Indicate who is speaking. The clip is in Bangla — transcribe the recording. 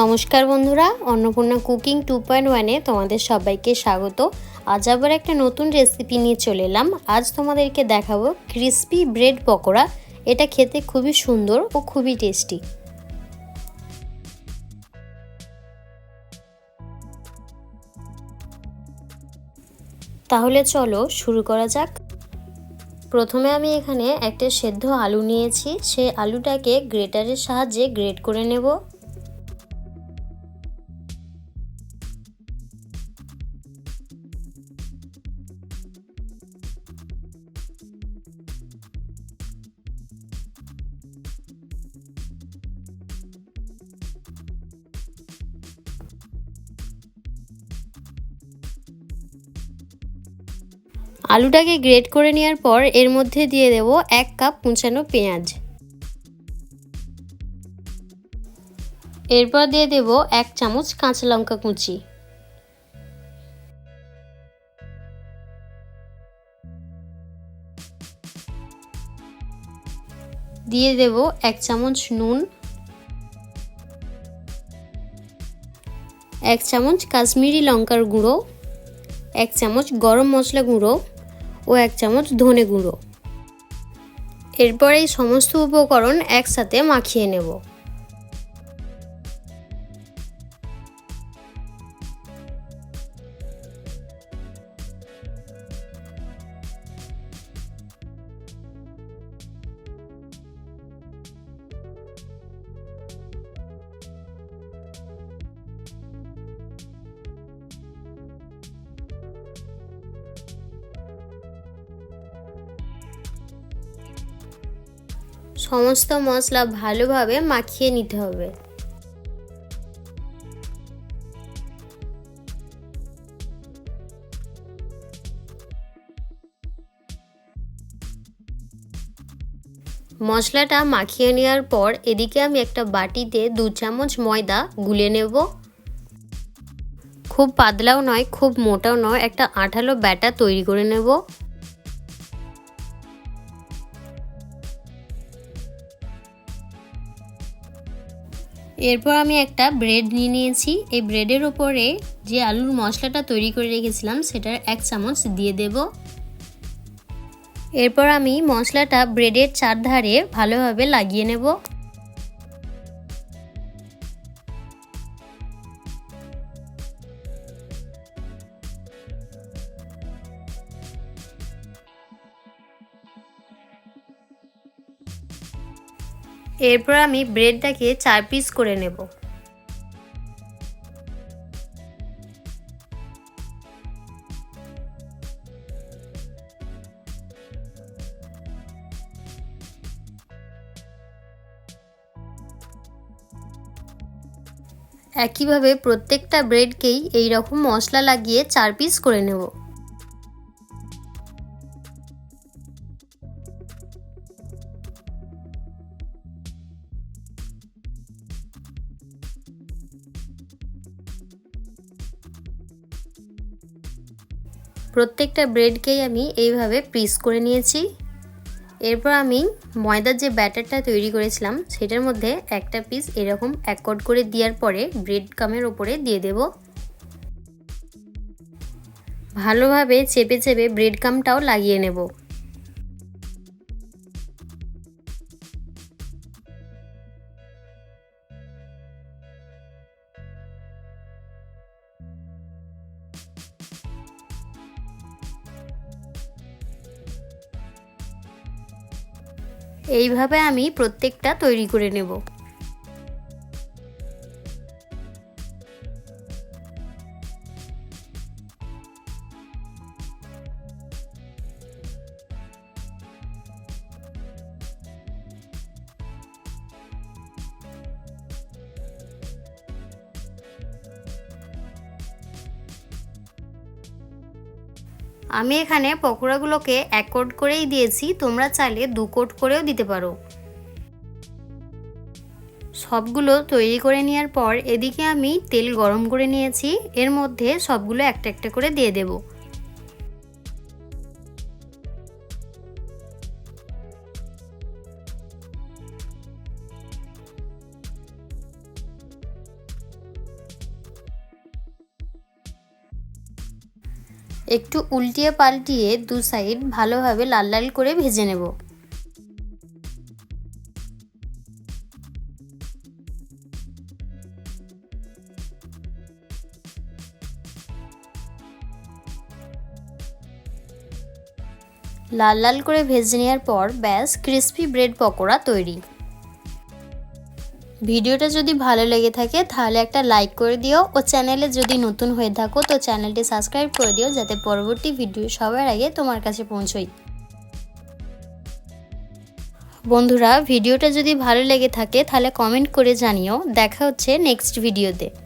Speaker 1: নমস্কার বন্ধুরা, অন্নপূর্ণা কুকিং 2.1 তোমাদের সবাইকে স্বাগত। আজ আবার একটা নতুন রেসিপি নিয়ে চলে এলাম। আজ তোমাদেরকে দেখাবো ক্রিস্পি ব্রেড পকোড়া। এটা খেতে খুবই সুন্দর ও খুবই টেস্টি। তাহলে চলো শুরু করা যাক। প্রথমে আমি এখানে একটা সেদ্ধ আলু নিয়েছি। সেই আলুটাকে গ্রেটারের সাহায্যে গ্রেট করে নেব। আলুটাকে গ্রেট করে নেওয়ার পর এর মধ্যে দিয়ে দেব 1 কাপ কুচানো পেঁয়াজ। এরপর দিয়ে দেব 1 চামচ কাঁচা লঙ্কা কুচি। দিয়ে দেব 1 চামচ নুন, 1 চামচ কাশ্মীরি লঙ্কার গুঁড়ো, 1 চামচ গরম মশলা গুঁড়ো ও 1 চামচ ধনে গুঁড়ো। এরপর এই সমস্ত উপকরণ একসাথে মাখিয়ে নেব। সমস্ত মশলা ভালোভাবে মাখিয়ে নিতে হবে। মশলাটা মাখিয়ে নেওয়ার পর এদিকে আমি একটা বাটিতে 2 চামচ ময়দা গুলে নেব। খুব পাতলাও নয়, খুব মোটাও নয়, একটা আঠালো ব্যাটার তৈরি করে নেব। এরপর আমি একটা ব্রেড নিয়ে নিয়েছি। এই ব্রেডের ওপরে যে আলুর মশলাটা তৈরি করে রেখেছিলাম সেটার 1 চামচ দিয়ে দেব। এরপর আমি মশলাটা ব্রেডের চারধারে ভালোভাবে লাগিয়ে নেব। এরপর আমি ব্রেডটাকে 4 পিস করে নেব। একইভাবে প্রত্যেকটা ব্রেডকেই এই রকম মশলা লাগিয়ে 4 পিস করে নেব। প্রত্যেকটা ব্রেডকেই আমি এইভাবে পিস করে নিয়েছি। এরপর আমি ময়দার যে ব্যাটারটা তৈরি করেছিলাম সেটার মধ্যে একটা পিস এরকম এক কোট করে দেওয়ার পরে ব্রেড কামের ওপরে দিয়ে দেব। ভালোভাবে চেপে চেপে ব্রেড কামটাও লাগিয়ে নেব। এইভাবে আমি প্রত্যেকটা তৈরি করে নেব। আমি এখানে পকোড়াগুলোকে 1 কোট করেই দিয়েছি, তোমরা চাইলে 2 কোট করেও দিতে পারো। সবগুলো তৈরি করে নেওয়ার পর এদিকে আমি তেল গরম করে নিয়েছি। এর মধ্যে সবগুলো একটা একটা করে দিয়ে দেব। একটু উল্টিয়ে পাল্টিয়ে দু সাইড ভালোভাবে লাল লাল করে ভেজে নেব। লাল লাল করে ভেজে নেওয়ার পর ব্যাস ক্রিস্পি ব্রেড পকোড়া তৈরি। ভিডিওটা যদি ভালো লেগে থাকে তাহলে একটা লাইক করে দিও ও চ্যানেলে যদি নতুন হয়ে থাকো তো চ্যানেলটি সাবস্ক্রাইব করে দিও যাতে পরবর্তী ভিডিও সবার আগে তোমার কাছে পৌঁছয়। বন্ধুরা ভিডিওটা যদি ভালো লেগে থাকে তাহলে কমেন্ট করে জানিও। দেখা হচ্ছে নেক্সট ভিডিওতে।